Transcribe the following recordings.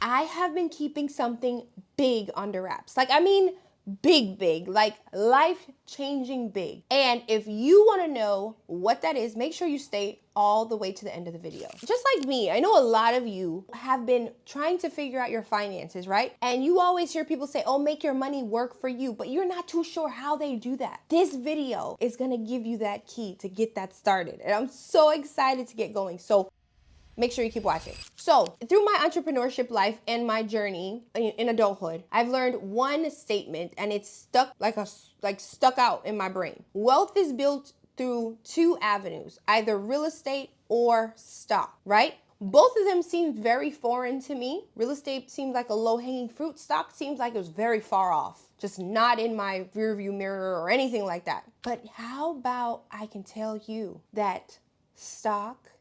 I have been keeping something big under wraps. Like, I mean, big, like life-changing big. And if you want to know what that is, make sure you stay all the way to the end of the video. Just like me, I know a lot of you have been trying to figure out your finances, right? And you always hear people say, oh, make your money work for you, but you're not too sure how they do that. This video is gonna give you that key to get that started. And I'm so excited to get going. So make sure you keep watching. So through my entrepreneurship life and my journey in adulthood, I've learned one statement, and it's stuck stuck out in my brain. Wealth is built through two avenues, either real estate or stock, right? Both of them seem very foreign to me. Real estate seems like a low-hanging fruit. Stock seems like it was very far off, just not in my rearview mirror or anything like that. But how about I can tell you that stock,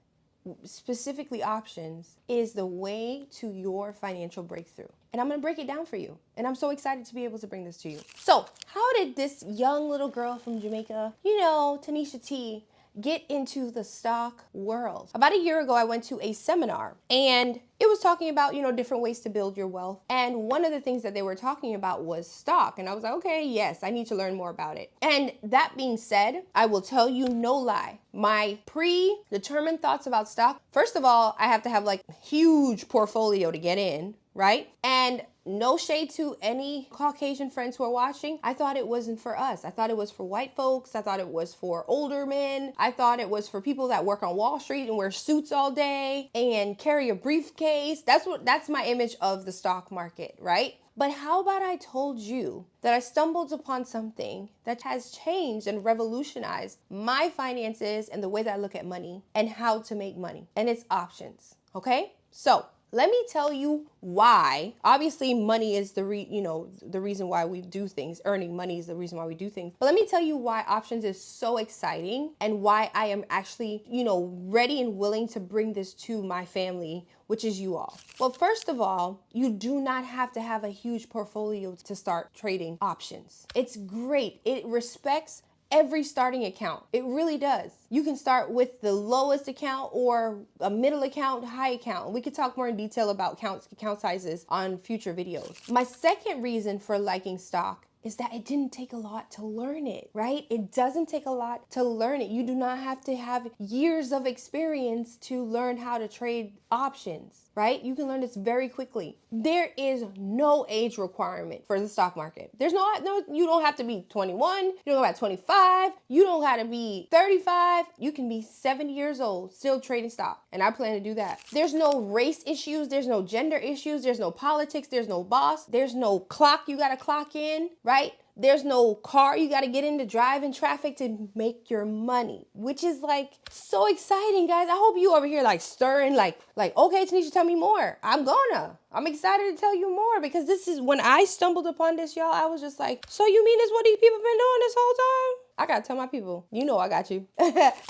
specifically options, is the way to your financial breakthrough. And I'm gonna break it down for you. And I'm so excited to be able to bring this to you. So how did this young little girl from Jamaica, Tanisha T, get into the stock world? About a year ago, I went to a seminar, and it was talking about, different ways to build your wealth. And one of the things that they were talking about was stock. And I was like, okay, yes, I need to learn more about it. And that being said, I will tell you no lie, my predetermined thoughts about stock, first of all, I have to have like huge portfolio to get in, right? And no shade to any Caucasian friends who are watching. I thought it wasn't for us. I thought it was for white folks. I thought it was for older men. I thought it was for people that work on Wall Street and wear suits all day and carry a briefcase. That's my image of the stock market, right? But how about I told you that I stumbled upon something that has changed and revolutionized my finances and the way that I look at money and how to make money, and it's options, okay? So let me tell you why. Obviously, money is the reason why we do things. Earning money is the reason why we do things. But let me tell you why options is so exciting and why I am actually, ready and willing to bring this to my family, which is you all. Well, first of all, you do not have to have a huge portfolio to start trading options. It's great. It respects every starting account. It really does. You can start with the lowest account or a middle account, high account. We could talk more in detail about account sizes on future videos. My second reason for liking stock is that it didn't take a lot to learn it, right? It doesn't take a lot to learn it. You do not have to have years of experience to learn how to trade options, right? You can learn this very quickly. There is no age requirement for the stock market. There's no, you don't have to be 21, you don't have to be 25, you don't have to be 35, you can be 70 years old still trading stock. And I plan to do that. There's no race issues, there's no gender issues, there's no politics, there's no boss, there's no clock you gotta clock in, right? There's no car you got to get in to drive in traffic to make your money, which is like so exciting, guys. I hope you over here like stirring, like, okay, Tanisha, tell me more. I'm excited to tell you more, because this is when I stumbled upon this, y'all. I was just like, so you mean this what these people been doing this whole time? I got to tell my people, I got you.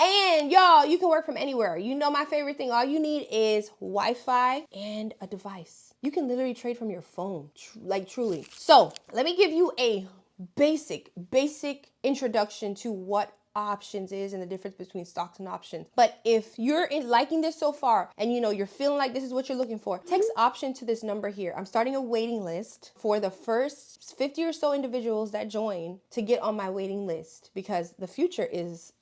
And y'all, you can work from anywhere. My favorite thing, all you need is Wi-Fi and a device. You can literally trade from your phone, like truly. So let me give you a basic introduction to what options is and the difference between stocks and options. But if you're liking this so far and you're feeling like this is what you're looking for, text option to this number here. I'm starting a waiting list for the first 50 or so individuals that join to get on my waiting list, because the future is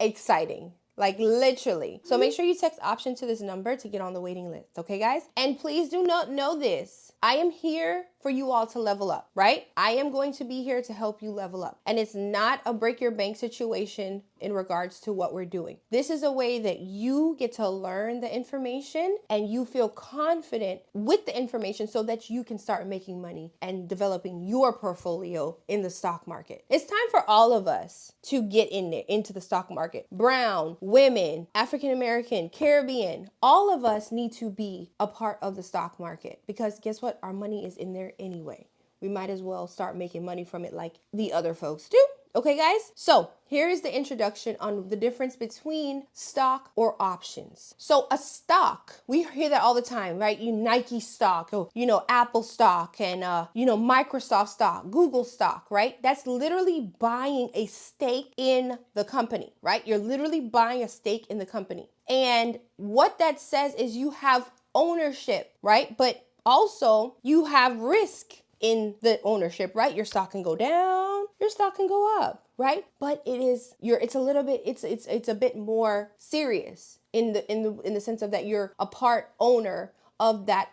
exciting. Like literally. So make sure you text option to this number to get on the waiting list. Okay, guys? And please do not know this. I am here for you all to level up, right? I am going to be here to help you level up. And it's not a break your bank situation in regards to what we're doing. This is a way that you get to learn the information and you feel confident with the information so that you can start making money and developing your portfolio in the stock market. It's time for all of us to get in there, into the stock market. Brown, women, African American, Caribbean, all of us need to be a part of the stock market, because guess what? Our money is in there anyway. We might as well start making money from it like the other folks do. Okay, guys? So here is the introduction on the difference between stock or options. So a stock, we hear that all the time, right? Nike stock, or, Apple stock, and, Microsoft stock, Google stock, right? That's literally buying a stake in the company, right? You're literally buying a stake in the company. And what that says is you have ownership, right? But Also, you have risk in the ownership, right? Your stock can go down, your stock can go up, right? But it's a little bit, it's a bit more serious in the sense of that you're a part owner of that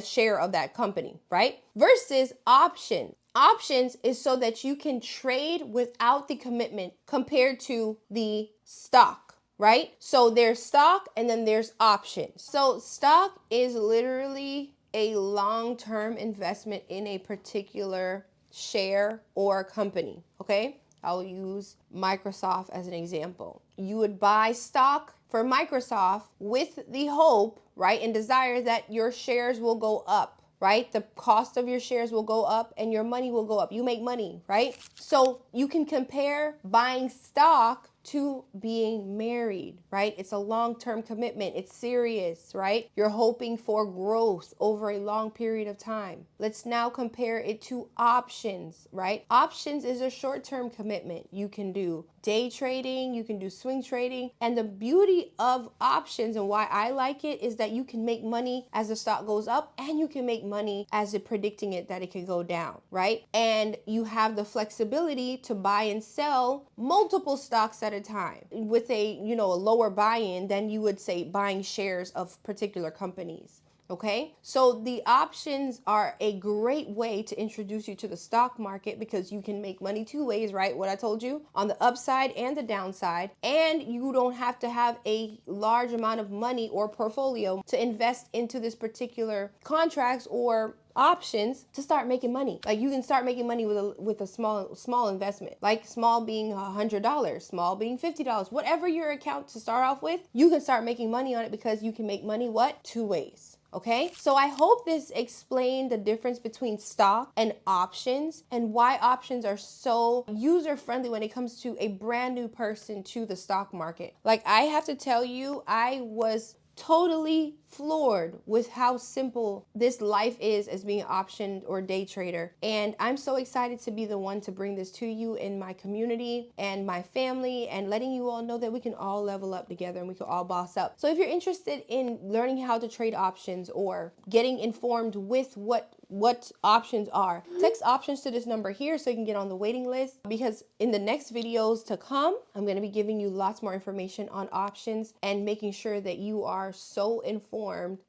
share of that company, right? Versus options. Options is so that you can trade without the commitment compared to the stock, right? So there's stock and then there's options. So stock is literally a long-term investment in a particular share or company, okay? I'll use Microsoft as an example. You would buy stock for Microsoft with the hope, right, and desire that your shares will go up, right? The cost of your shares will go up and your money will go up. You make money, right? So you can compare buying stock to being married, right? It's a long-term commitment. It's serious, right? You're hoping for growth over a long period of time. Let's now compare it to options, right? Options is a short-term commitment. You can do day trading, you can do swing trading. And the beauty of options and why I like it is that you can make money as the stock goes up and you can make money as it predicting it that it could go down, right? And you have the flexibility to buy and sell multiple stocks at a time with a lower buy-in than you would say buying shares of particular companies. Okay, so the options are a great way to introduce you to the stock market because you can make money two ways, right? What I told you, on the upside and the downside, and you don't have to have a large amount of money or portfolio to invest into this particular contracts or options to start making money. Like you can start making money with a small investment, like small being $100, small being $50, whatever your account to start off with, you can start making money on it because you can make money two ways. Okay, so I hope this explained the difference between stock and options and why options are so user friendly when it comes to a brand new person to the stock market. Like I have to tell you, I was totally floored with how simple this life is as being an option or day trader. And I'm so excited to be the one to bring this to you in my community and my family and letting you all know that we can all level up together and we can all boss up. So if you're interested in learning how to trade options or getting informed with what options are, text options to this number here so you can get on the waiting list, because in the next videos to come, I'm going to be giving you lots more information on options and making sure that you are so informed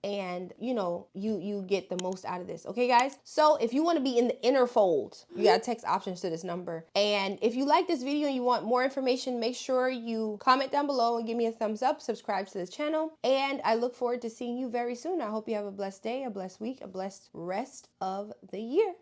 and you get the most out of this. Okay guys, so if you want to be in the inner fold, you got to text options to this number. And if you like this video and you want more information, make sure you comment down below and give me a thumbs up, subscribe to this channel, and I look forward to seeing you very soon. I hope you have a blessed day, a blessed week, a blessed rest of the year.